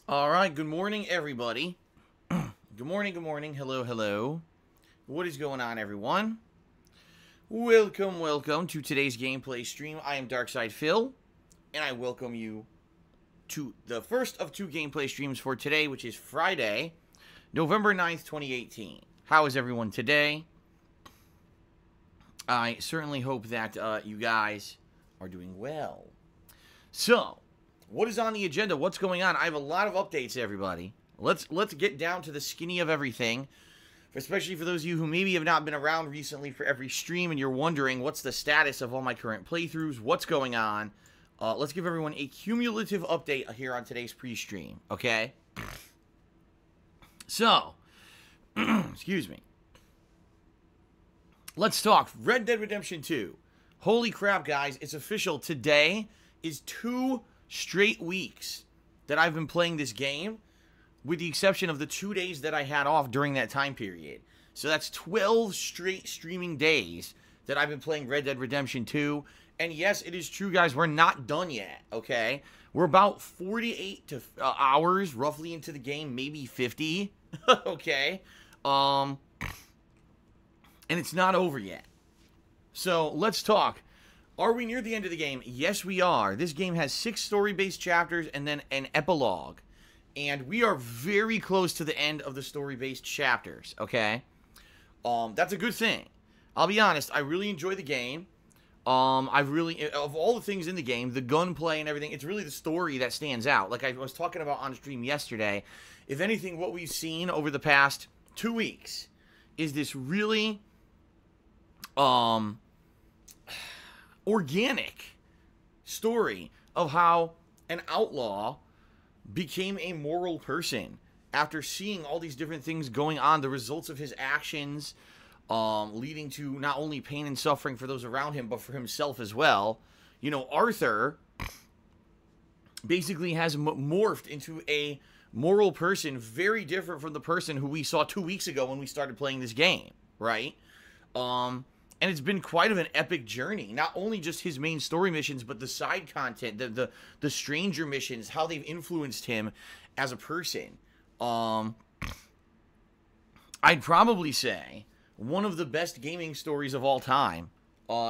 All right, good morning, everybody. Good morning, hello, hello. What is going on, everyone? Welcome to today's gameplay stream. I am Darkside Phil, and I welcome you to the first of two gameplay streams for today, which is Friday, November 9th, 2018. How is everyone today? I certainly hope that you guys are doing well. So, what is on the agenda? What's going on? I have a lot of updates, everybody. Let's get down to the skinny of everything, especially for those of you who maybe have not been around recently for every stream and you're wondering what's the status of all my current playthroughs, what's going on. Let's give everyone a cumulative update here on today's pre-stream, okay? So, excuse me. Let's talk Red Dead Redemption 2. Holy crap, guys, it's official. Today is 2 straight weeks that I've been playing this game, with the exception of the 2 days that I had off during that time period. So that's 12 straight streaming days that I've been playing Red Dead Redemption 2. And yes, it is true, guys, we're not done yet, okay? We're about 48 hours roughly into the game, maybe 50, okay? And it's not over yet. So let's talk. Are we near the end of the game? Yes, we are. This game has 6 story-based chapters and then an epilogue. And we are very close to the end of the story-based chapters, okay? That's a good thing. I'll be honest, I really enjoy the game. Of all the things in the game, the gunplay and everything, it's really the story that stands out. Like I was talking about on stream yesterday, if anything, what we've seen over the past 2 weeks is this really organic story of how an outlaw became a moral person after seeing all these different things going on, the results of his actions, leading to not only pain and suffering for those around him, but for himself as well. You know, Arthur basically has morphed into a moral person very different from the person who we saw 2 weeks ago when we started playing this game, right? And it's been quite of an epic journey. Not only just his main story missions, but the side content, the stranger missions, how they've influenced him as a person. I'd probably say one of the best gaming stories of all time,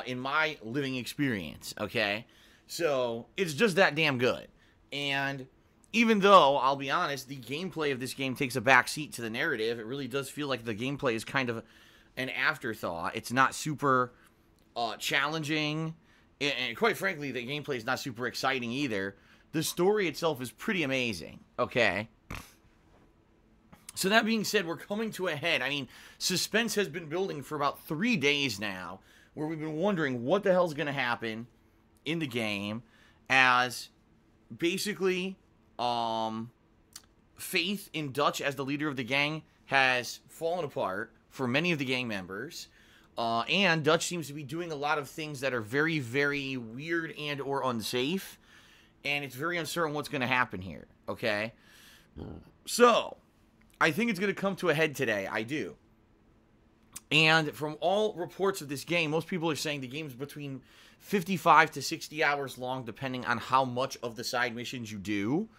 in my living experience, okay? So, it's just that damn good. And even though, I'll be honest, the gameplay of this game takes a backseat to the narrative, it really does feel like the gameplay is kind of an afterthought. It's not super challenging, and quite frankly, the gameplay is not super exciting either. The story itself is pretty amazing, okay? So that being said, we're coming to a head. I mean, suspense has been building for about 3 days now, where we've been wondering what the hell's going to happen in the game, as basically faith in Dutch as the leader of the gang has fallen apart for many of the gang members, and Dutch seems to be doing a lot of things that are very, very weird and or unsafe, and it's very uncertain what's going to happen here, okay? So, I think it's going to come to a head today, I do. And from all reports of this game, most people are saying the game's between 55 to 60 hours long, depending on how much of the side missions you do.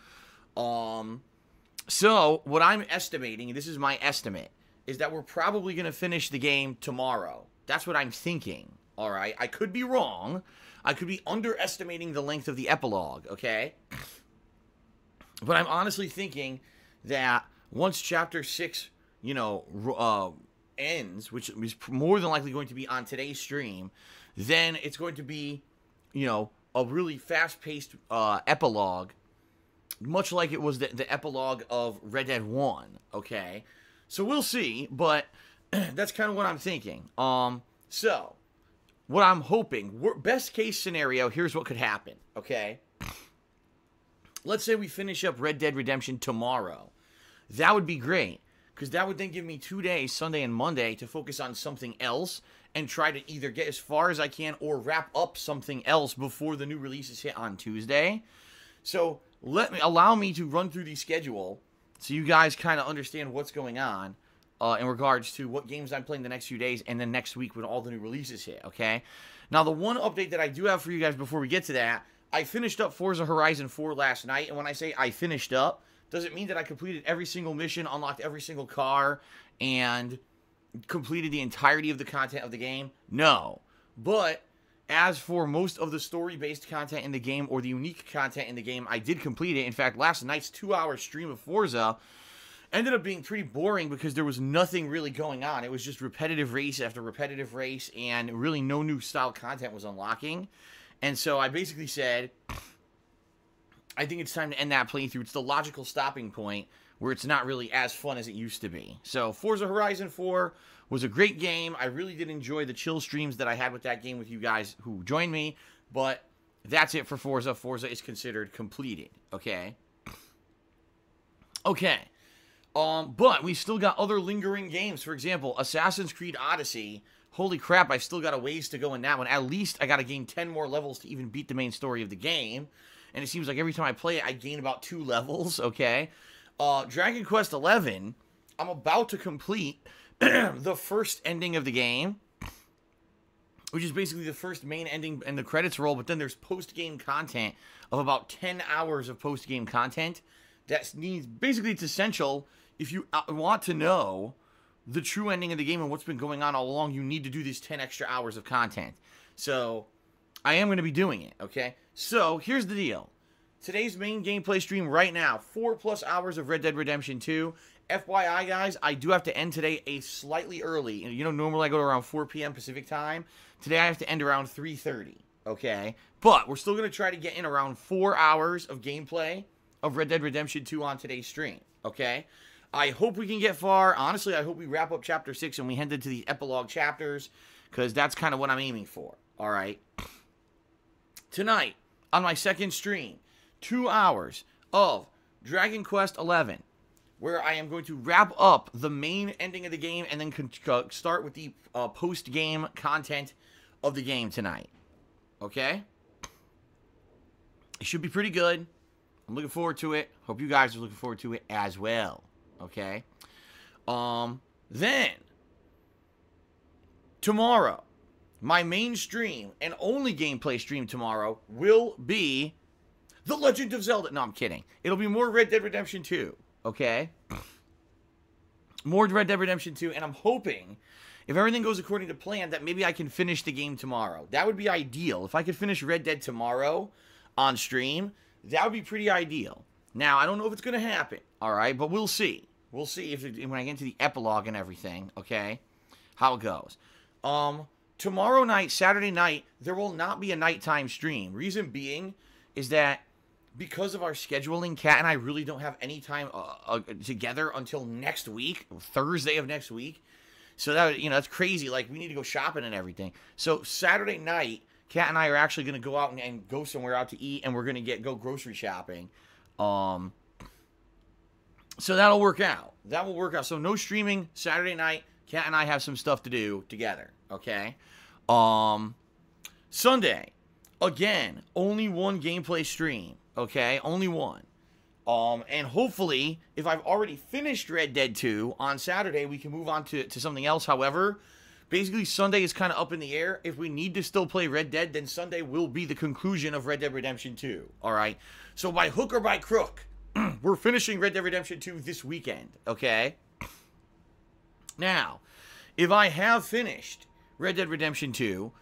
So, what I'm estimating, and this is my estimate, is that we're probably going to finish the game tomorrow. That's what I'm thinking, all right? I could be wrong. I could be underestimating the length of the epilogue, okay? But I'm honestly thinking that once Chapter 6, you know, ends, which is more than likely going to be on today's stream, then it's going to be, you know, a really fast-paced epilogue, much like it was the epilogue of Red Dead 1, okay? So we'll see, but that's kind of what I'm thinking. So, what I'm hoping, best case scenario, here's what could happen, okay? Let's say we finish up Red Dead Redemption tomorrow. That would be great, because that would then give me 2 days, Sunday and Monday, to focus on something else and try to either get as far as I can or wrap up something else before the new releases hit on Tuesday. So, allow me to run through the schedule so you guys kind of understand what's going on in regards to what games I'm playing the next few days and then next week when all the new releases hit, okay? Now, the one update that I do have for you guys before we get to that, I finished up Forza Horizon 4 last night, and when I say I finished up, Does it mean that I completed every single mission, unlocked every single car, and completed the entirety of the content of the game? No. But as for most of the story-based content in the game or the unique content in the game, I did complete it. In fact, last night's 2-hour stream of Forza ended up being pretty boring because there was nothing really going on. It was just repetitive race after repetitive race, and really no new style content was unlocking. And so I basically said, I think it's time to end that playthrough. It's the logical stopping point where it's not really as fun as it used to be. So Forza Horizon 4 was a great game. I really did enjoy the chill streams that I had with that game with you guys who joined me. But that's it for Forza. Forza is considered completed. Okay? Okay. But we still got other lingering games. For example, Assassin's Creed Odyssey. Holy crap, I've still got a ways to go in that one. At least I got to gain 10 more levels to even beat the main story of the game. And it seems like every time I play it, I gain about 2 levels, okay? Dragon Quest XI, I'm about to complete the first ending of the game, which is basically the first main ending and the credits roll, but then there's post-game content of about 10 hours of post-game content. That needs, basically it's essential if you want to know the true ending of the game and what's been going on all along. You need to do these 10 extra hours of content. So I am going to be doing it, okay? So here's the deal. Today's main gameplay stream right now, 4+ hours of Red Dead Redemption 2. FYI, guys, I do have to end today slightly early. You know, normally I go to around 4 p.m. Pacific time. Today I have to end around 3:30, okay? But we're still going to try to get in around 4 hours of gameplay of Red Dead Redemption 2 on today's stream, okay? I hope we can get far. Honestly, I hope we wrap up Chapter 6 and we head into the epilogue chapters, because that's kind of what I'm aiming for, all right? Tonight, on my second stream, 2 hours of Dragon Quest XI, where I am going to wrap up the main ending of the game and then start with the post-game content of the game tonight, okay? It should be pretty good. I'm looking forward to it. Hope you guys are looking forward to it as well, okay? Then, tomorrow, my main stream and only gameplay stream tomorrow will be The Legend of Zelda. No, I'm kidding. It'll be more Red Dead Redemption 2, okay? More Red Dead Redemption 2, and I'm hoping, if everything goes according to plan, that maybe I can finish the game tomorrow. That would be ideal. If I could finish Red Dead tomorrow on stream, that would be pretty ideal. Now, I don't know if it's going to happen, all right? But we'll see. We'll see if when I get into the epilogue and everything, okay, how it goes. Tomorrow night, Saturday night, there will not be a nighttime stream. Reason being is that because of our scheduling, Kat and I really don't have any time together until next week, Thursday of next week. So that, you know, that's crazy. Like, we need to go shopping and everything. So Saturday night, Kat and I are actually going to go out and go somewhere out to eat, and we're going to go grocery shopping. So that'll work out. That will work out. So no streaming Saturday night. Kat and I have some stuff to do together, okay? Sunday, again, only one gameplay stream, okay? Only one. And hopefully, if I've already finished Red Dead 2 on Saturday, we can move on to something else. However, basically, Sunday is kind of up in the air. If we need to still play Red Dead, then Sunday will be the conclusion of Red Dead Redemption 2, all right? So by hook or by crook, we're finishing Red Dead Redemption 2 this weekend, okay? Now, if I have finished Red Dead Redemption 2,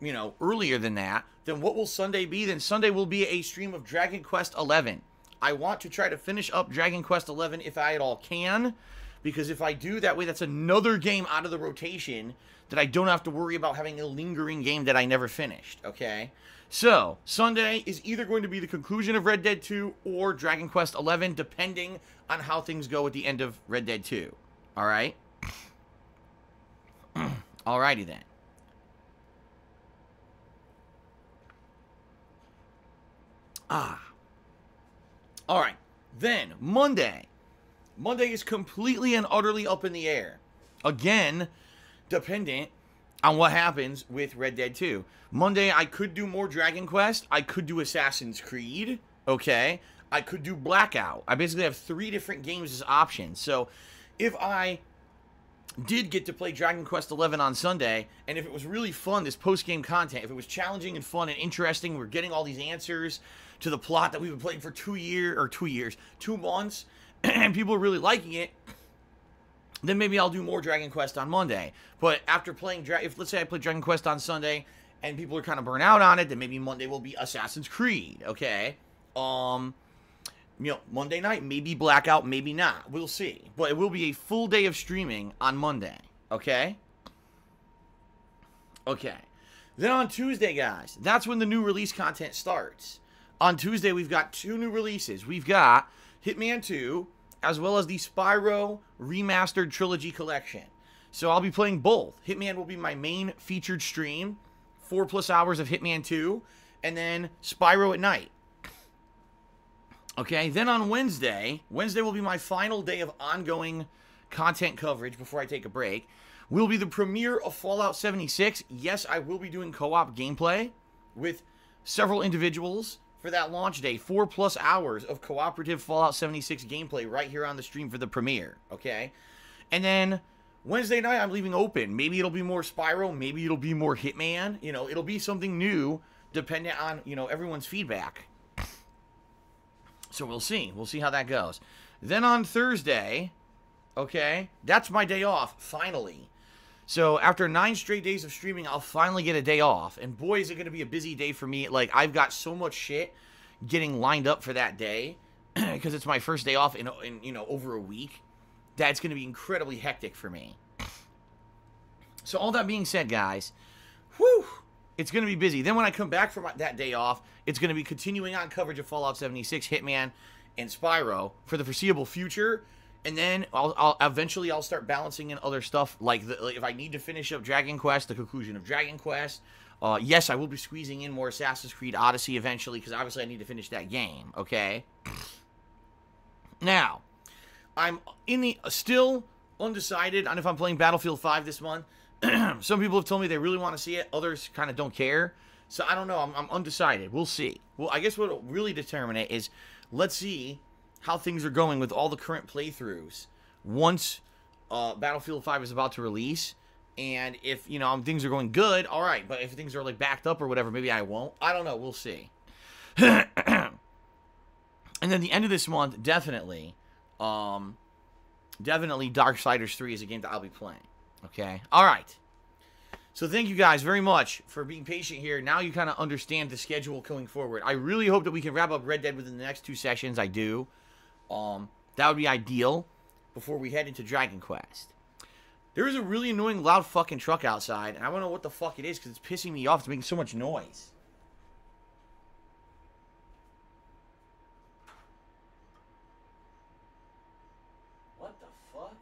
you know, earlier than that, then what will Sunday be? Then Sunday will be a stream of Dragon Quest XI. I want to try to finish up Dragon Quest XI if I at all can, because if I do, that way that's another game out of the rotation that I don't have to worry about having a lingering game that I never finished, okay? So, Sunday is either going to be the conclusion of Red Dead 2 or Dragon Quest XI, depending on how things go at the end of Red Dead 2, alright? Alrighty then. Alright, then, Monday. Monday is completely and utterly up in the air. Again, dependent on what happens with Red Dead 2. Monday, I could do more Dragon Quest. I could do Assassin's Creed. Okay? I could do Blackout. I basically have 3 different games as options. So, if I did get to play Dragon Quest XI on Sunday, and if it was really fun, this post-game content, if it was challenging and fun and interesting, we're getting all these answers to the plot that we've been playing for 2 months, and people are really liking it, then maybe I'll do more Dragon Quest on Monday. But after playing, if let's say I play Dragon Quest on Sunday, and people are kind of burnt out on it, then maybe Monday will be Assassin's Creed, okay? Monday night, maybe Blackout, maybe not. We'll see. But it will be a full day of streaming on Monday, okay? Okay. Then on Tuesday, guys, that's when the new release content starts. On Tuesday, we've got 2 new releases. We've got Hitman 2, as well as the Spyro Remastered Trilogy Collection. So I'll be playing both. Hitman will be my main featured stream, 4+ hours of Hitman 2, and then Spyro at night. Okay, then on Wednesday will be my final day of ongoing content coverage before I take a break. Will be the premiere of Fallout 76. Yes, I will be doing co-op gameplay with several individuals for that launch day. 4+ hours of cooperative Fallout 76 gameplay right here on the stream for the premiere, okay? And then Wednesday night, I'm leaving open. Maybe it'll be more Spyro. Maybe it'll be more Hitman. You know, it'll be something new depending on, everyone's feedback. So we'll see. We'll see how that goes. Then on Thursday, okay, that's my day off, finally. So after 9 straight days of streaming, I'll finally get a day off. And boy, is it going to be a busy day for me. Like, I've got so much shit getting lined up for that day because it's my first day off in over a week. That's going to be incredibly hectic for me. So all that being said, guys, whew, it's going to be busy. Then when I come back from that day off, it's going to be continuing on coverage of Fallout 76, Hitman, and Spyro for the foreseeable future. And then I'll eventually start balancing in other stuff, like if I need to finish up Dragon Quest, the conclusion of Dragon Quest. Yes, I will be squeezing in more Assassin's Creed Odyssey eventually, because obviously I need to finish that game, okay? Now, I'm still undecided on if I'm playing Battlefield 5 this month. Some people have told me they really want to see it. Others kind of don't care. So I don't know. I'm undecided. We'll see. Well, I guess what will really determine it is, let's see how things are going with all the current playthroughs once Battlefield 5 is about to release. And if, things are going good, all right. But if things are, like, backed up or whatever, maybe I won't. I don't know. We'll see. And then the end of this month, definitely Darksiders 3 is a game that I'll be playing. Okay? All right. So thank you guys very much for being patient here. Now you kind of understand the schedule going forward. I really hope that we can wrap up Red Dead within the next 2 sessions. I do. That would be ideal before we head into Dragon Quest. There is a really annoying loud fucking truck outside, and I don't know what the fuck it is because it's pissing me off. It's making so much noise. What the fuck?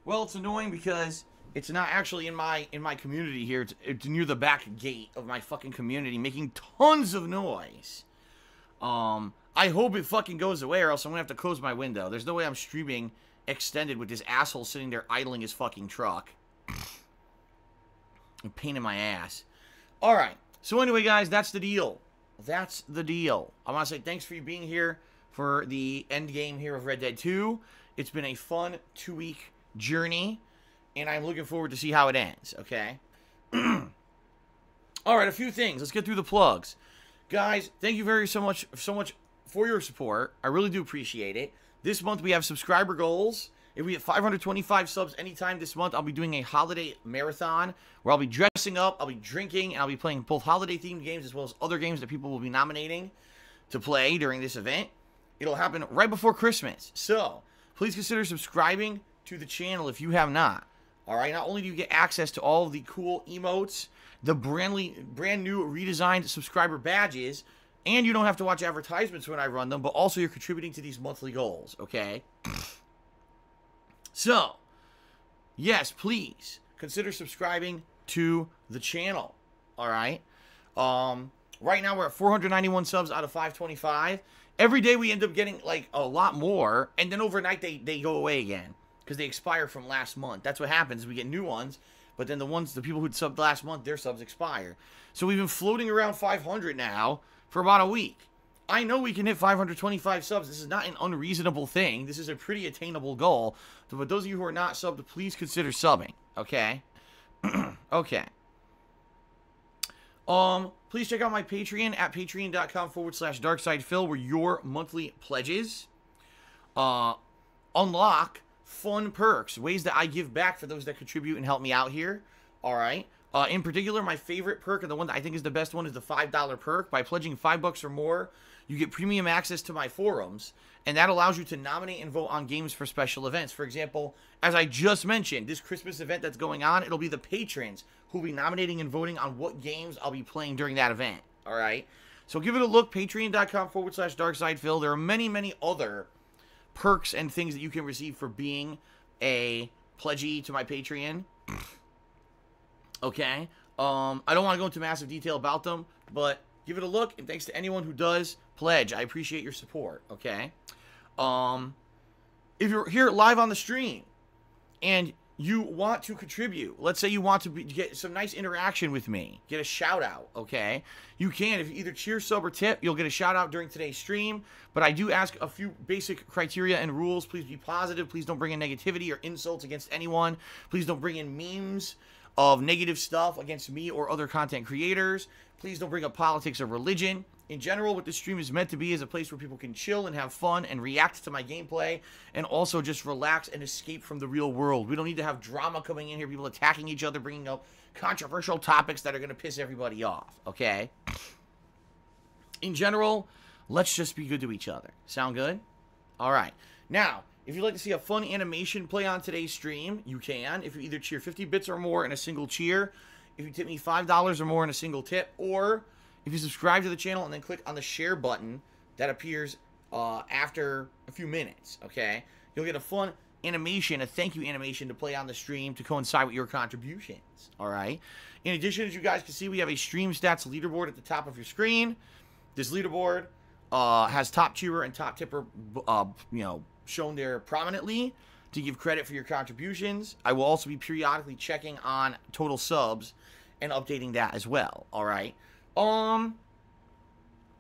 Well, it's annoying because it's not actually in my community here. It's near the back gate of my fucking community, making tons of noise. I hope it fucking goes away, or else I'm gonna have to close my window. There's no way I'm streaming extended with this asshole sitting there idling his fucking truck. A pain in my ass. All right. So anyway, guys, that's the deal. That's the deal. I want to say thanks for you being here for the end game here of Red Dead 2. It's been a fun 2-week journey, and I'm looking forward to see how it ends, okay? All right, a few things. Let's get through the plugs. Guys, thank you so much for your support. I really do appreciate it. This month we have subscriber goals. If we hit 525 subs anytime this month, I'll be doing a holiday marathon where I'll be dressing up, I'll be drinking, and I'll be playing both holiday-themed games as well as other games that people will be nominating to play during this event. It'll happen right before Christmas. So, please consider subscribing to the channel if you have not. Alright, not only do you get access to all of the cool emotes, the brand new redesigned subscriber badges, and you don't have to watch advertisements when I run them, but also you're contributing to these monthly goals, okay? So, yes, please consider subscribing to the channel, alright? Right now we're at 491 subs out of 525. Every day we end up getting, like, a lot more, and then overnight they go away again, because they expire from last month. That's what happens. We get new ones, but then the people who'd subbed last month, their subs expire. So we've been floating around 500 now for about a week. I know we can hit 525 subs. This is not an unreasonable thing. This is a pretty attainable goal. So for those of you who are not subbed, please consider subbing. Okay? Okay. Please check out my Patreon at patreon.com/darksidephil, where your monthly pledges unlock fun perks, ways that I give back for those that contribute and help me out here. All right. In particular, my favorite perk, and the one that I think is the best one, is the $5 perk. By pledging $5 or more, you get premium access to my forums, and that allows you to nominate and vote on games for special events. For example, as I just mentioned, this Christmas event that's going on, it'll be the patrons who'll be nominating and voting on what games I'll be playing during that event. All right? So give it a look, patreon.com/darksidephil. There are many, many other perks and things that you can receive for being a pledgee to my Patreon. Okay? I don't want to go into massive detail about them, but give it a look, and thanks to anyone who does pledge. I appreciate your support, okay? If you're here live on the stream and you want to contribute, let's say you want to get some nice interaction with me, get a shout out, okay? You can. If you either cheer, sub, or tip, you'll get a shout out during today's stream, but I do ask a few basic criteria and rules. Please be positive. Please don't bring in negativity or insults against anyone. Please don't bring in memes of negative stuff against me or other content creators. Please don't bring up politics or religion. In general, what this stream is meant to be is a place where people can chill and have fun and react to my gameplay, and also just relax and escape from the real world. We don't need to have drama coming in here, people attacking each other, bringing up controversial topics that are going to piss everybody off, okay? In general, let's just be good to each other. Sound good? All right. Now, if you'd like to see a fun animation play on today's stream, you can. If you either cheer 50 bits or more in a single cheer, if you tip me $5 or more in a single tip, or if you subscribe to the channel and then click on the share button that appears after a few minutes, okay? You'll get a fun animation, a thank you animation to play on the stream to coincide with your contributions, all right? In addition, as you guys can see, we have a stream stats leaderboard at the top of your screen. This leaderboard has top cheerer and top tipper, shown there prominently to give credit for your contributions. I will also be periodically checking on total subs and updating that as well, all right?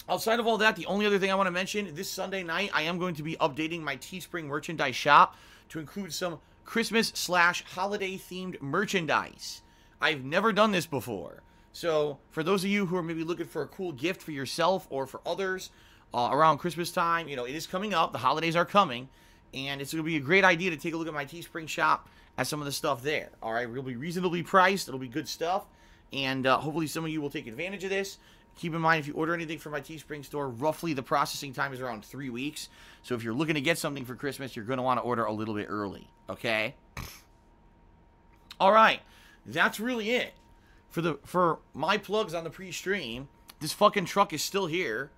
Outside of all that, the only other thing I want to mention, this Sunday night, I am going to be updating my Teespring merchandise shop to include some Christmas/holiday-themed merchandise. I've never done this before. So, for those of you who are maybe looking for a cool gift for yourself or for others around Christmas time, it is coming up. The holidays are coming. And it's going to be a great idea to take a look at my Teespring shop at some of the stuff there. All right, it'll be reasonably priced. It'll be good stuff. And hopefully some of you will take advantage of this. Keep in mind, if you order anything from my Teespring store, roughly the processing time is around 3 weeks. So if you're looking to get something for Christmas, you're going to want to order a little bit early. Okay? All right. That's really it. For my plugs on the pre-stream, this fucking truck is still here.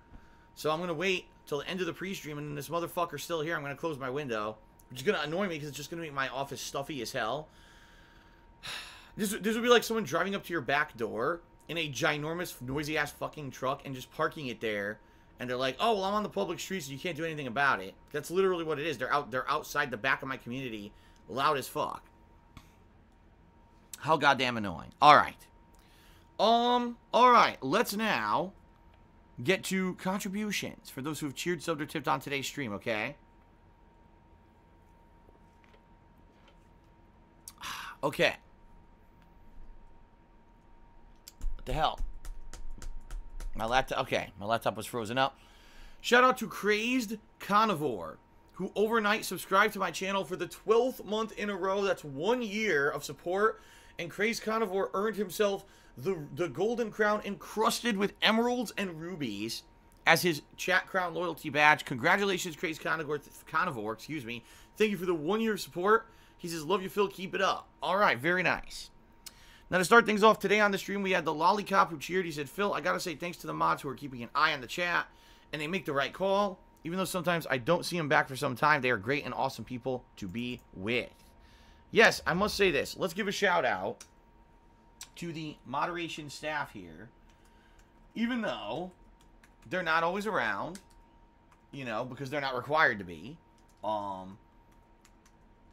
So I'm going to wait till the end of the pre-stream, and then this motherfucker's still here. I'm going to close my window, which is going to annoy me because it's just going to make my office stuffy as hell. This would be like someone driving up to your back door in a ginormous, noisy-ass fucking truck and just parking it there, and they're like, oh, well, I'm on the public streets, so you can't do anything about it. That's literally what it is. They're outside the back of my community, loud as fuck. How goddamn annoying. All right, let's now get to contributions for those who have cheered, subbed, or tipped on today's stream, okay? Okay. What the hell? My laptop was frozen up. Shout out to Crazed Carnivore, who overnight subscribed to my channel for the 12th month in a row. That's 1 year of support. And Crazed Carnivore earned himself the golden crown encrusted with emeralds and rubies as his chat crown loyalty badge. Congratulations, Crazed Carnivore, excuse me. Thank you for the 1 year of support. He says, love you, Phil. Keep it up. All right, very nice. Now, to start things off today on the stream, we had the Lollipop who cheered. He said, Phil, I got to say thanks to the mods who are keeping an eye on the chat, and they make the right call. Even though sometimes I don't see them back for some time, they are great and awesome people to be with. Yes, I must say this. Let's give a shout out to the moderation staff here. Even though they're not always around, because they're not required to be.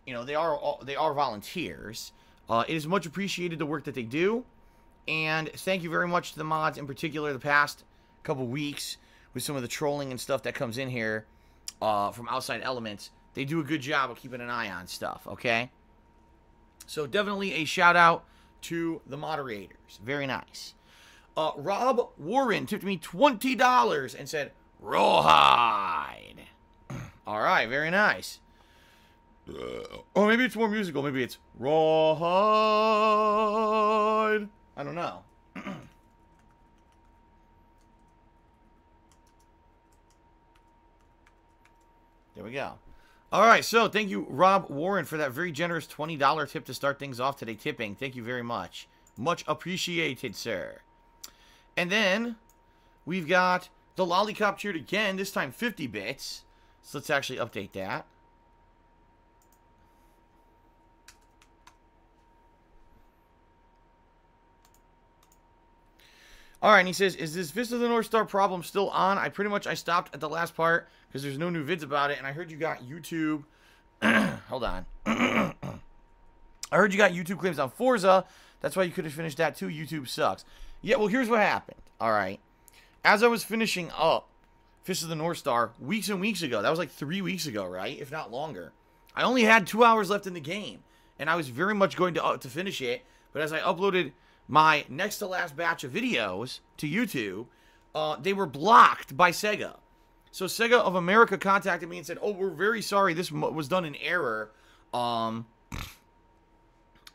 They are volunteers. It is much appreciated, the work that they do. And thank you very much to the mods, in particular, the past couple weeks. with some of the trolling and stuff that comes in here from outside elements. They do a good job of keeping an eye on stuff, okay? So definitely a shout out to the moderators. Very nice. Rob Warren tipped me $20 and said, Rawhide. All right, very nice. Or maybe it's more musical. Maybe it's Rawhide. I don't know. There we go. All right, so thank you, Rob Warren, for that very generous $20 tip to start things off today. Tipping. Thank you very much. Much appreciated, sir. And then we've got the Lollipop cheered again, this time 50 bits. So let's actually update that. All right, and he says, is this Fist of the North Star problem still on? I stopped at the last part because there's no new vids about it, and I heard you got YouTube. Hold on. I heard you got YouTube claims on Forza. That's why you could have finished that too. YouTube sucks. Yeah, well, here's what happened. All right. As I was finishing up Fist of the North Star weeks and weeks ago, that was like 3 weeks ago, right? If not longer. I only had 2 hours left in the game, and I was very much going to finish it, but as I uploaded my next to last batch of videos to YouTube, they were blocked by Sega. So Sega of America contacted me and said, oh, we're very sorry, this was done in error. You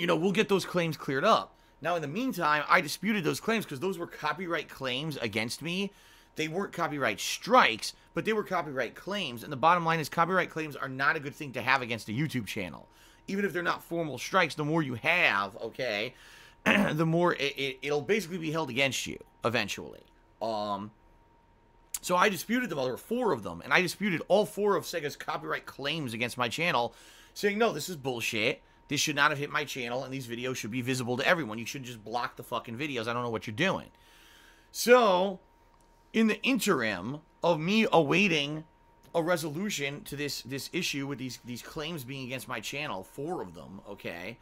know, we'll get those claims cleared up. Now, in the meantime, I disputed those claims because those were copyright claims against me. They weren't copyright strikes, but they were copyright claims. And the bottom line is copyright claims are not a good thing to have against a YouTube channel. Even if they're not formal strikes, the more you have, okay, the more it'll basically be held against you eventually. So I disputed them. There were 4 of them, and I disputed all 4 of Sega's copyright claims against my channel, saying, no, this is bullshit. This should not have hit my channel, and these videos should be visible to everyone. You should just block the fucking videos. I don't know what you're doing. So, in the interim of me awaiting a resolution to this issue with these claims being against my channel, 4 of them, okay,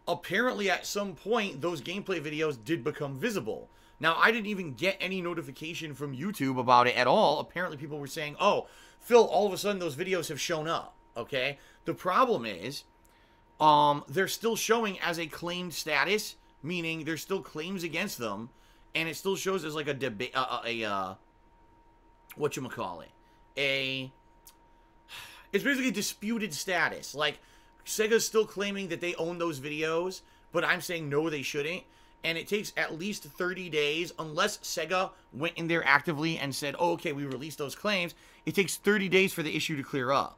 apparently at some point those gameplay videos did become visible. Now, I didn't even get any notification from YouTube about it at all. Apparently people were saying, oh, Phil, all of a sudden those videos have shown up, okay? The problem is, they're still showing as a claimed status, meaning there's still claims against them, and it still shows as like a debate, whatchamacallit, it's basically disputed status. Like, Sega's still claiming that they own those videos, but I'm saying no, they shouldn't. And it takes at least 30 days, unless Sega went in there actively and said, oh, okay, we released those claims. It takes 30 days for the issue to clear up.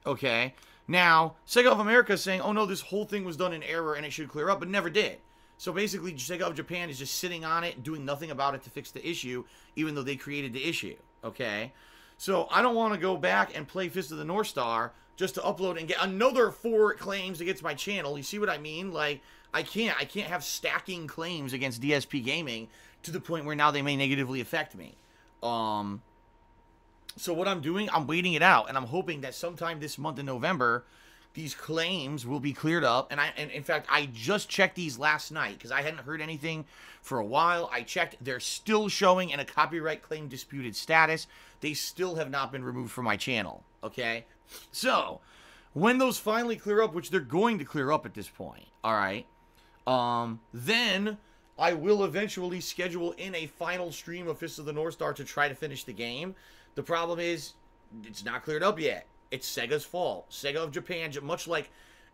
Okay? Now, Sega of America is saying, oh no, this whole thing was done in error and it should clear up, but never did. So basically, Sega of Japan is just sitting on it, doing nothing about it to fix the issue, even though they created the issue. Okay? So I don't want to go back and play Fist of the North Star just to upload and get another 4 claims against my channel. You see what I mean? Like, I can't have stacking claims against DSPGaming to the point where now they may negatively affect me. So what I'm doing, I'm waiting it out, and I'm hoping that sometime this month in November, these claims will be cleared up. And in fact, I just checked these last night because I hadn't heard anything for a while. I checked; they're still showing in a copyright claim disputed status. They still have not been removed from my channel. Okay, so when those finally clear up, which they're going to clear up at this point, all right, then I will eventually schedule in a final stream of Fist of the North Star to try to finish the game. The problem is, it's not cleared up yet. It's Sega's fault. Sega of Japan, much like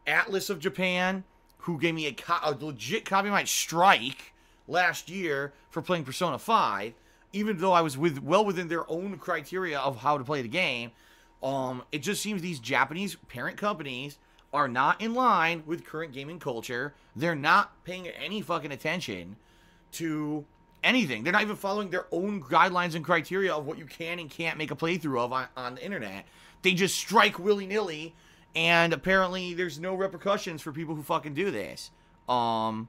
Atlas of Japan, who gave me a legit copyright strike last year for playing Persona 5, even though I was well within their own criteria of how to play the game. It just seems these Japanese parent companies are not in line with current gaming culture. They're not paying any fucking attention to anything. They're not even following their own guidelines and criteria of what you can and can't make a playthrough of on the internet. They just strike willy-nilly, and apparently there's no repercussions for people who fucking do this. You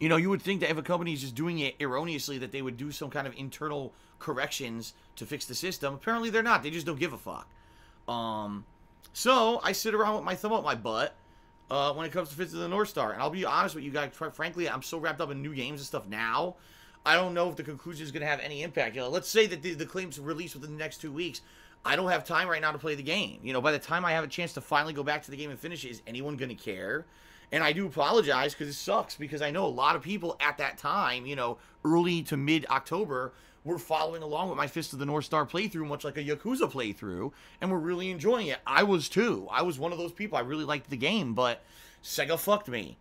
know, you would think that if a company is just doing it erroneously, that they would do some kind of internal corrections to fix the system. Apparently they're not. They just don't give a fuck. So I sit around with my thumb up my butt when it comes to Fist of the North Star. And I'll be honest with you guys, frankly, I'm so wrapped up in new games and stuff now. I don't know if the conclusion is going to have any impact. You know, let's say that the claims release within the next 2 weeks. I don't have time right now to play the game. You know, by the time I have a chance to finally go back to the game and finish it, is anyone going to care? And I do apologize because it sucks, because I know a lot of people at that time, you know, early to mid-October, were following along with my Fist of the North Star playthrough, much like a Yakuza playthrough, and were really enjoying it. I was too. I was one of those people. I really liked the game, but Sega fucked me.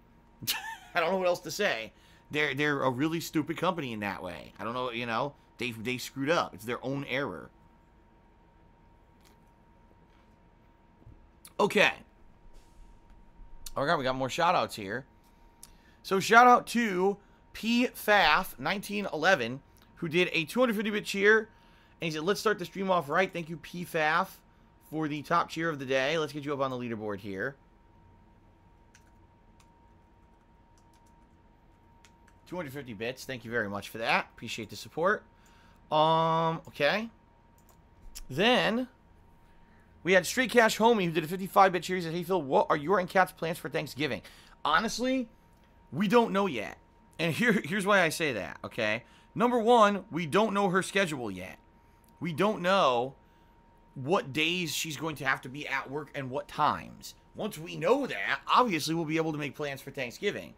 I don't know what else to say. They're a really stupid company in that way. I don't know, you know, they screwed up. It's their own error. Okay. Oh, God, we got more shout-outs here. So, shout-out to PFAF1911, who did a 250-bit cheer. And he said, let's start the stream off right. Thank you, PFAF, for the top cheer of the day. Let's get you up on the leaderboard here. 250 bits. Thank you very much for that. Appreciate the support. Okay. Then we had Straight Cash Homie, who did a 55-bit cheer. He said, hey, Phil, what are your and Kat's plans for Thanksgiving? Honestly, we don't know yet. And here's why I say that, okay? Number one, we don't know her schedule yet. We don't know what days she's going to have to be at work and what times. Once we know that, obviously we'll be able to make plans for Thanksgiving.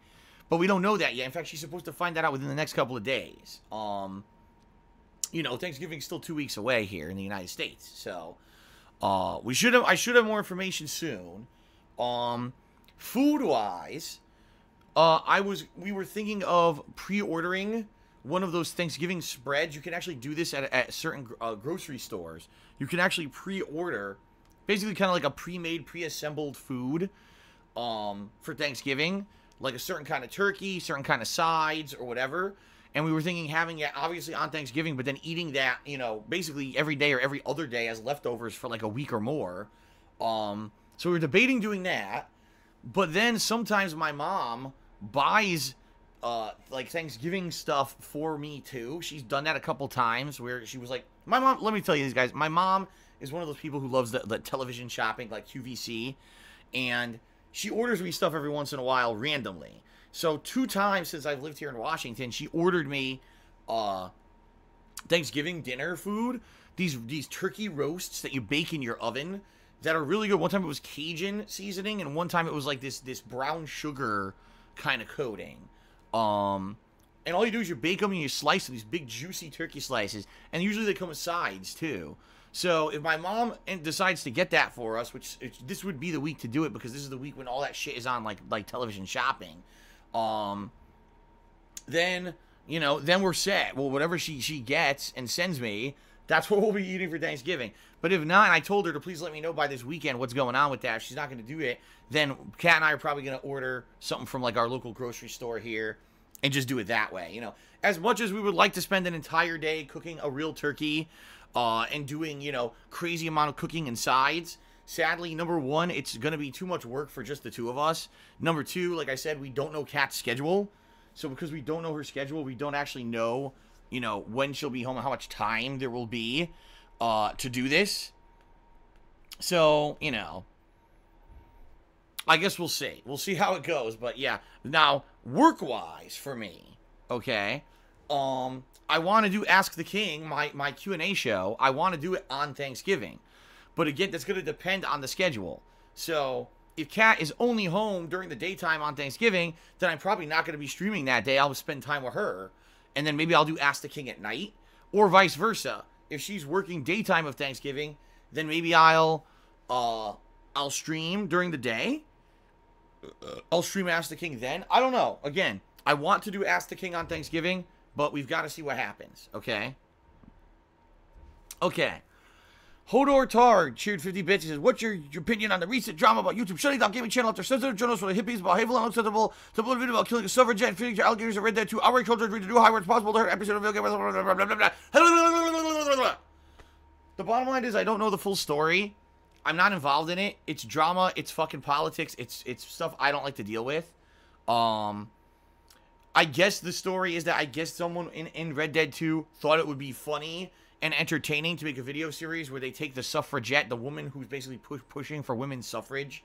But we don't know that yet. In fact, she's supposed to find that out within the next couple of days. You know, Thanksgiving's still 2 weeks away here in the United States. So, I should have more information soon. Food-wise, we were thinking of pre-ordering one of those Thanksgiving spreads. You can actually do this at certain grocery stores. You can actually pre-order, basically kind of like a pre-made, pre-assembled food for Thanksgiving, like a certain kind of turkey, certain kind of sides, or whatever. And we were thinking having it obviously on Thanksgiving, but then eating that, you know, basically every day or every other day as leftovers for like a week or more. So we were debating doing that. But then sometimes my mom buys like Thanksgiving stuff for me too. She's done that a couple times where she was like, my mom, let me tell you these guys, my mom is one of those people who loves the television shopping, like QVC, and she orders me stuff every once in a while randomly. So 2 times since I've lived here in Washington, she ordered me Thanksgiving dinner food, these turkey roasts that you bake in your oven that are really good. One time it was Cajun seasoning, and one time it was like this brown sugar kind of coating. And all you do is you bake them and you slice them, these big juicy turkey slices, and usually they come with sides too. So if my mom decides to get that for us, which this would be the week to do it, because this is the week when all that shit is on like television shopping, then, you know, then we're set. Well, whatever she gets and sends me, that's what we'll be eating for Thanksgiving. But if not, and I told her to please let me know by this weekend what's going on with that. If she's not going to do it, then Kat and I are probably going to order something from like our local grocery store here and just do it that way. You know, as much as we would like to spend an entire day cooking a real turkey and doing, you know, crazy amount of cooking and sides, sadly, number one, it's going to be too much work for just the 2 of us. Number 2, like I said, we don't know Kat's schedule. So because we don't know her schedule, we don't actually know, you know, when she'll be home and how much time there will be to do this. So, you know, I guess we'll see. We'll see how it goes. But yeah, now, work-wise for me, okay, I want to do Ask the King, my Q&A show. I want to do it on Thanksgiving. But again, that's going to depend on the schedule. So if Kat is only home during the daytime on Thanksgiving, then I'm probably not going to be streaming that day. I'll spend time with her. And then maybe I'll do Ask the King at night. Or vice versa. If she's working daytime of Thanksgiving, then maybe I'll stream during the day. I'll stream Ask the King then. I don't know. Again, I want to do Ask the King on Thanksgiving, but we've got to see what happens. Okay? Okay. Hodor Tar cheered 50 bits. He says, what's your opinion on the recent drama about YouTube shutting down gaming channel after sensitive journalists for the hippies about hateful and unacceptable to blood video about killing a silver jet and feeding to alligators and Red Dead 2 outrage children to do high words possible to hurt episode of video game. The bottom line is I don't know the full story. I'm not involved in it. It's drama. It's fucking politics. It's stuff I don't like to deal with. I guess the story is that I guess someone in Red Dead 2 thought it would be funny and entertaining to make a video series where they take the suffragette, the woman who's basically pushing for women's suffrage,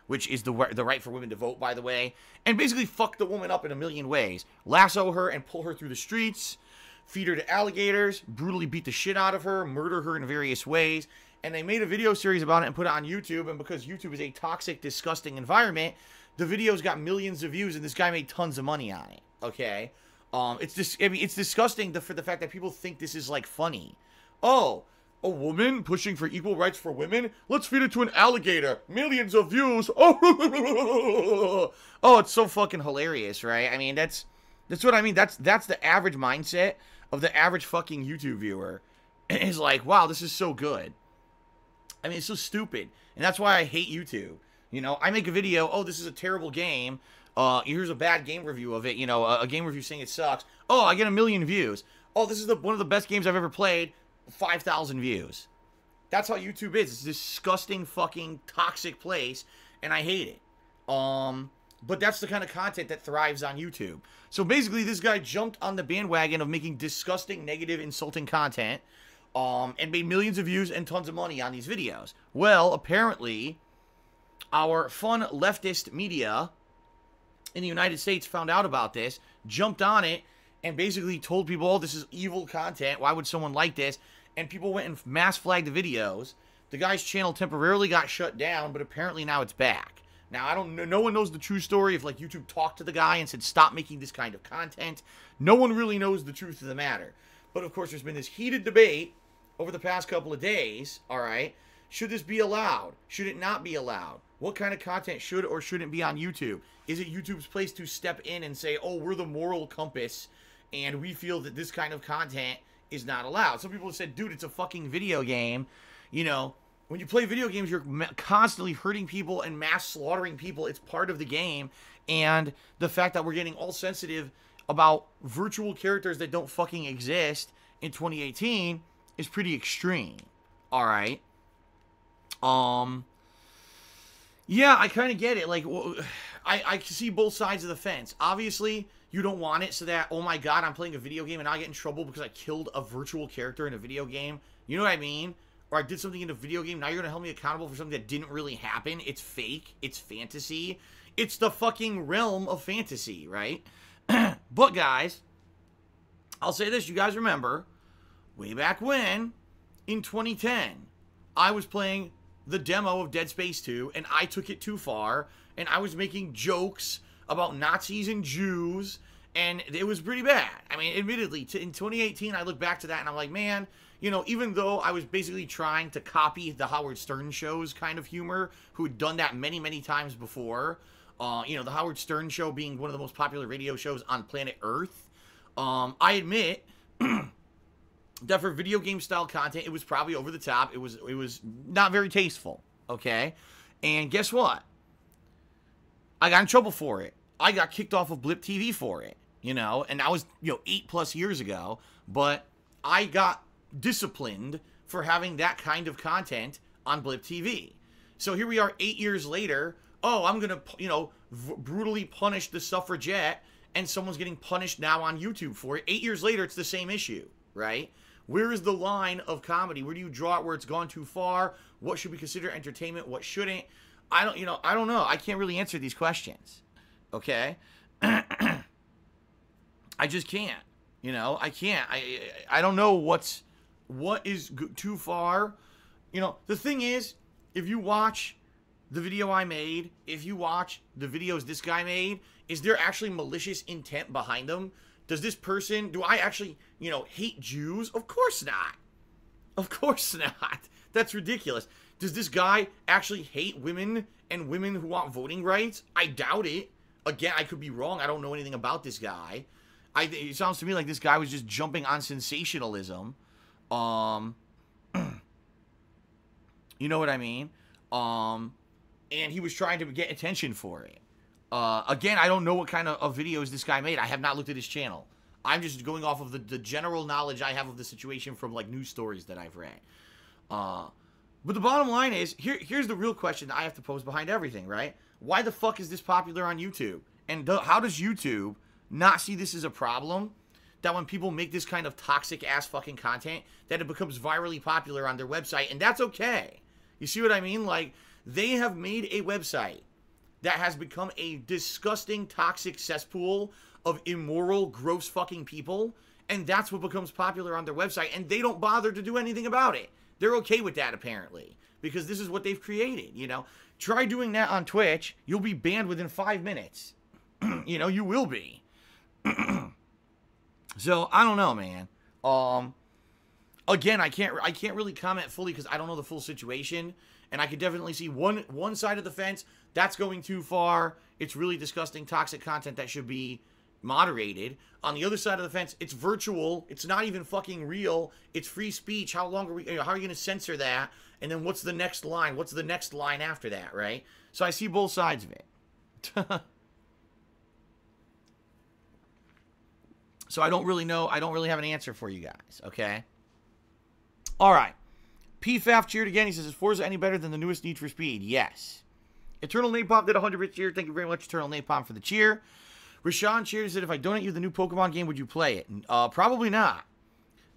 which is the right for women to vote, by the way, and basically fuck the woman up in a million ways. Lasso her and pull her through the streets, feed her to alligators, brutally beat the shit out of her, murder her in various ways. And they made a video series about it and put it on YouTube. And because YouTube is a toxic, disgusting environment, the videos got millions of views, and this guy made tons of money on it. Okay, it's just, I mean, it's disgusting for the fact that people think this is like funny. Oh, a woman pushing for equal rights for women? Let's feed it to an alligator. Millions of views. Oh, oh, it's so fucking hilarious, right? I mean, that's what I mean. That's the average mindset of the average fucking YouTube viewer. Is like, wow, this is so good. I mean, it's so stupid. And that's why I hate YouTube. You know, I make a video, oh, this is a terrible game. Here's a bad game review of it. You know, a game review saying it sucks. Oh, I get 1 million views. Oh, this is one of the best games I've ever played. 5,000 views. That's how YouTube is. It's a disgusting, fucking, toxic place. And I hate it. But that's the kind of content that thrives on YouTube. So basically, this guy jumped on the bandwagon of making disgusting, negative, insulting content. And made millions of views and tons of money on these videos. Well, apparently, our fun leftist media in the United States found out about this, jumped on it, and basically told people, oh, this is evil content. Why would someone like this? And people went and mass flagged the videos. The guy's channel temporarily got shut down, but apparently now it's back. Now, I don't know. No one knows the true story if, like, YouTube talked to the guy and said, stop making this kind of content. No one really knows the truth of the matter. But, of course, there's been this heated debate over the past couple of days, all right? Should this be allowed? Should it not be allowed? What kind of content should or shouldn't be on YouTube? Is it YouTube's place to step in and say, oh, we're the moral compass, and we feel that this kind of content is not allowed? Some people have said, dude, it's a fucking video game. You know, when you play video games, you're constantly hurting people and mass slaughtering people. It's part of the game. And the fact that we're getting all sensitive about virtual characters that don't fucking exist in 2018 is pretty extreme. All right. Yeah, I kind of get it. Like, I can see both sides of the fence. Obviously, you don't want it so that, oh my god, I'm playing a video game and I get in trouble because I killed a virtual character in a video game. You know what I mean? Or I did something in a video game. Now you're going to hold me accountable for something that didn't really happen. It's fake. It's fantasy. It's the fucking realm of fantasy, right? But, guys, I'll say this. You guys remember, way back when, in 2010, I was playing the demo of Dead Space 2, and I took it too far, and I was making jokes about Nazis and Jews, and it was pretty bad. I mean, admittedly, in 2018, I look back to that, and I'm like, man, you know, even though I was basically trying to copy the Howard Stern Show's kind of humor, who had done that many, many times before, you know, the Howard Stern Show being one of the most popular radio shows on planet Earth, I admit that for video game style content, it was probably over the top. It was not very tasteful, okay? And guess what? I got in trouble for it. I got kicked off of Blip TV for it, you know? And that was, you know, 8+ years ago. But I got disciplined for having that kind of content on Blip TV. So here we are 8 years later. Oh, I'm going to, you know, brutally punish the suffragette, and someone's getting punished now on YouTube for it. 8 years later, it's the same issue, right? Where is the line of comedy? Where do you draw it where it's gone too far? What should we consider entertainment? What shouldn't? I don't know. I can't really answer these questions. Okay? I just can't. You know, I can't. I don't know what is too far. You know, the thing is, if you watch the video I made, if you watch the videos this guy made, is there actually malicious intent behind them? Does this person, do I actually, you know, hate Jews? Of course not. Of course not. That's ridiculous. Does this guy actually hate women and women who want voting rights? I doubt it. Again, I could be wrong. I don't know anything about this guy. It sounds to me like this guy was just jumping on sensationalism. You know what I mean? And he was trying to get attention for it. Again, I don't know what kind of videos this guy made. I have not looked at his channel. I'm just going off of the general knowledge I have of the situation from, like, news stories that I've read. But the bottom line is, here's the real question that I have to pose behind everything, right? Why the fuck is this popular on YouTube? And how does YouTube not see this as a problem? That when people make this kind of toxic-ass fucking content, that it becomes virally popular on their website, and that's okay. You see what I mean? Like, they have made a website that has become a disgusting, toxic cesspool of immoral, gross fucking people, And that's what becomes popular on their website, and they don't bother to do anything about it. They're okay with that, apparently, because this is what they've created, you know? Try doing that on Twitch, you'll be banned within 5 minutes. You know, you will be. So, I don't know, man. Again, I can't really comment fully because I don't know the full situation, and I could definitely see one side of the fence, that's going too far. It's really disgusting, toxic content that should be moderated. On the other side of the fence, it's virtual. It's not even fucking real. It's free speech. How are you going to censor that? And then what's the next line? What's the next line after that, right? So I see both sides of it. So I don't really know. I don't really have an answer for you guys, okay? All right. PFAF cheered again. He says, is Forza any better than the newest Need for Speed? Yes. Eternal Napalm did 100 bit cheer. Thank you very much, Eternal Napalm, for the cheer. Rashawn cheered, said, if I donate you the new Pokemon game, would you play it? Probably not.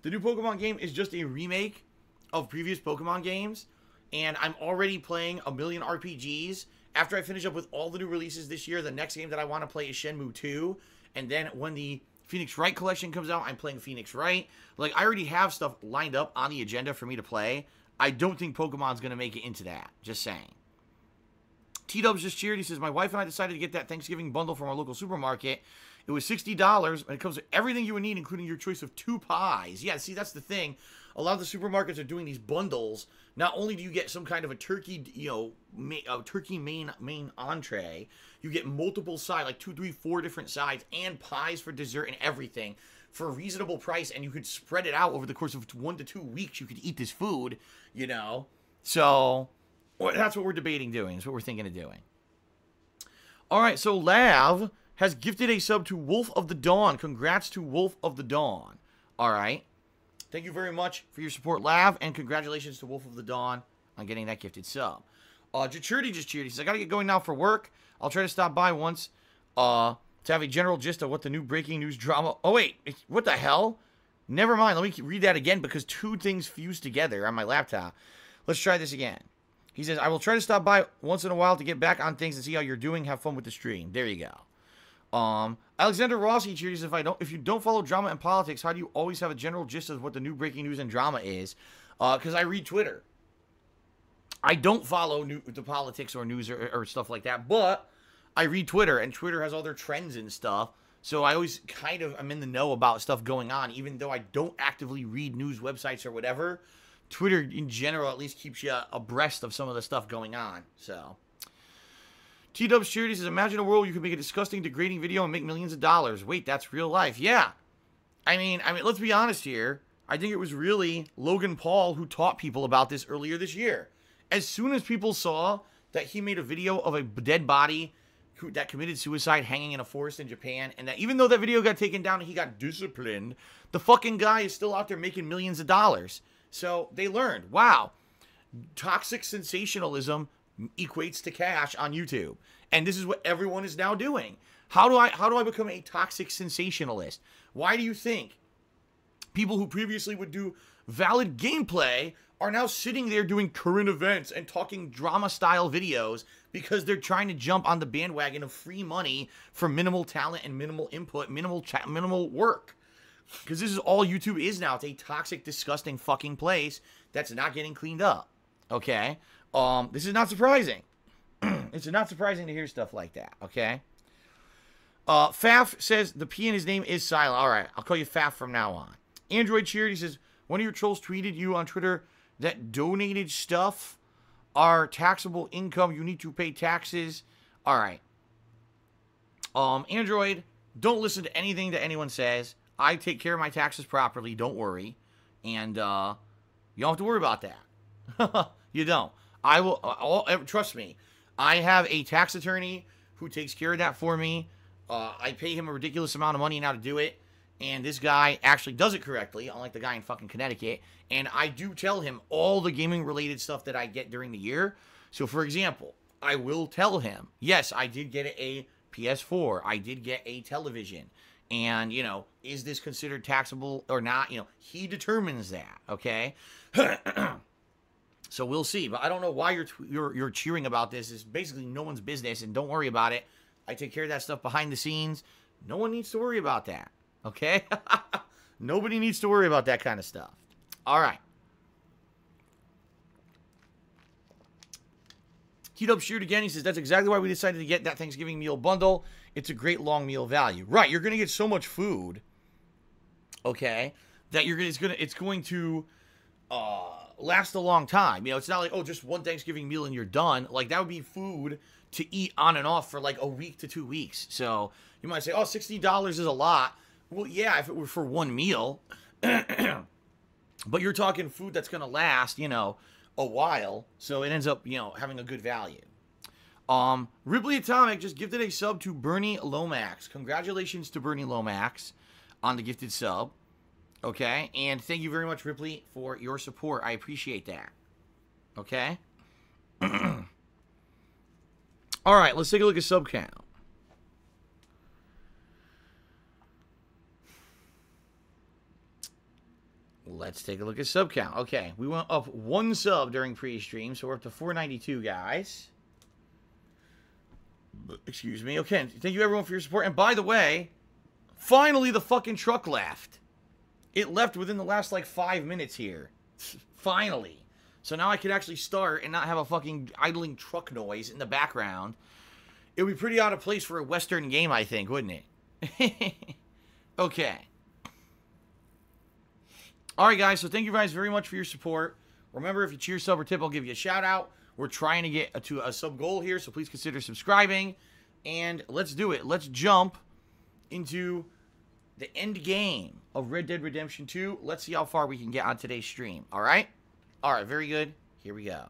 The new Pokemon game is just a remake of previous Pokemon games, and I'm already playing a million RPGs. After I finish up with all the new releases this year, the next game that I want to play is Shenmue 2, and then when the Phoenix Wright collection comes out, I'm playing Phoenix Wright. Like, I already have stuff lined up on the agenda for me to play. I don't think Pokemon's going to make it into that. Just saying. T-Dubs just cheered. He says, my wife and I decided to get that Thanksgiving bundle from our local supermarket. It was $60, and it comes with everything you would need, including your choice of 2 pies. Yeah, see, that's the thing. A lot of the supermarkets are doing these bundles. Not only do you get some kind of a turkey, you know, turkey main entree, you get multiple sides, like 2, 3, 4 different sides, and pies for dessert and everything for a reasonable price, and you could spread it out over the course of 1 to 2 weeks. You could eat this food, you know. So that's what we're debating doing. That's what we're thinking of doing. All right, so Lav has gifted a sub to Wolf of the Dawn. Congrats to Wolf of the Dawn. All right. Thank you very much for your support, Lav, and congratulations to Wolf of the Dawn on getting that gifted sub. Jachurdy just cheered. He says, I got to get going now for work. I'll try to stop by once to have a general gist of what the new breaking news drama... Oh, wait. What the hell? Never mind. Let me read that again because 2 things fused together on my laptop. Let's try this again. He says, I will try to stop by once in a while to get back on things and see how you're doing. Have fun with the stream. There you go. Alexander Rossi cheers. If you don't follow drama and politics, how do you always have a general gist of what the new breaking news and drama is? Because I read Twitter. I don't follow the politics or news or stuff like that, but I read Twitter, and Twitter has all their trends and stuff. So I always kind of am in the know about stuff going on, even though I don't actively read news websites or whatever. Twitter in general at least keeps you abreast of some of the stuff going on. So T-Dubs Charity says, imagine a world where you could make a disgusting, degrading video and make millions of dollars. Wait, that's real life. Yeah. I mean, let's be honest here. I think it was really Logan Paul who taught people about this earlier this year. As soon as people saw that he made a video of a dead body that committed suicide hanging in a forest in Japan, and that even though that video got taken down and he got disciplined, the fucking guy is still out there making millions of dollars. So they learned, wow, toxic sensationalism equates to cash on YouTube. And this is what everyone is now doing. How do I become a toxic sensationalist? Why do you think people who previously would do valid gameplay are now sitting there doing current events and talking drama-style videos because they're trying to jump on the bandwagon of free money for minimal talent and minimal input, minimal work? Because this is all YouTube is now. It's a toxic, disgusting fucking place that's not getting cleaned up. Okay? This is not surprising. It's not surprising to hear stuff like that. Okay? Faf says the P in his name is silent. All right, I'll call you Faf from now on. Android Cheered, he says, one of your trolls tweeted you on Twitter that donated stuff are taxable income. You need to pay taxes. All right. Android, don't listen to anything that anyone says. I take care of my taxes properly. Don't worry. And you don't have to worry about that. You don't. I will, trust me. I have a tax attorney who takes care of that for me. I pay him a ridiculous amount of money now to do it. And this guy actually does it correctly, unlike the guy in fucking Connecticut. And I do tell him all the gaming-related stuff that I get during the year. So, for example, I will tell him, yes, I did get a PS4. I did get a television. And, you know, is this considered taxable or not? You know, he determines that, okay? So we'll see. But I don't know why you're cheering about this. It's basically no one's business, and don't worry about it. I take care of that stuff behind the scenes. No one needs to worry about that. Okay? Nobody needs to worry about that kind of stuff. All right. Heat Up Shoot again, he says, that's exactly why we decided to get that Thanksgiving meal bundle. It's a great long meal value. Right, you're going to get so much food, okay, that it's going to last a long time. You know, it's not like, oh, just one Thanksgiving meal and you're done. Like, that would be food to eat on and off for like a week to 2 weeks. So you might say, oh, $60 is a lot. Well, yeah, if it were for one meal. But you're talking food that's going to last, you know, a while, so it ends up, you know, having a good value. Ripley Atomic just gifted a sub to Bernie Lomax. Congratulations to Bernie Lomax on the gifted sub. Okay, and thank you very much, Ripley, for your support. I appreciate that. Okay? All right, let's take a look at sub count. Let's take a look at sub count. Okay, we went up 1 sub during pre-stream, so we're up to 492, guys. Excuse me. Okay, thank you everyone for your support. And by the way, finally the fucking truck left. It left within the last, like, 5 minutes here. Finally. So now I could actually start and not have a fucking idling truck noise in the background. It would be pretty out of place for a Western game, I think, wouldn't it? Okay. Alright, guys, so thank you guys very much for your support. Remember, if you cheer, sub, or tip, I'll give you a shout-out. We're trying to get to a sub goal here, so please consider subscribing. And let's do it. Let's jump into the end game of Red Dead Redemption 2. Let's see how far we can get on today's stream. Alright? Alright, very good. Here we go.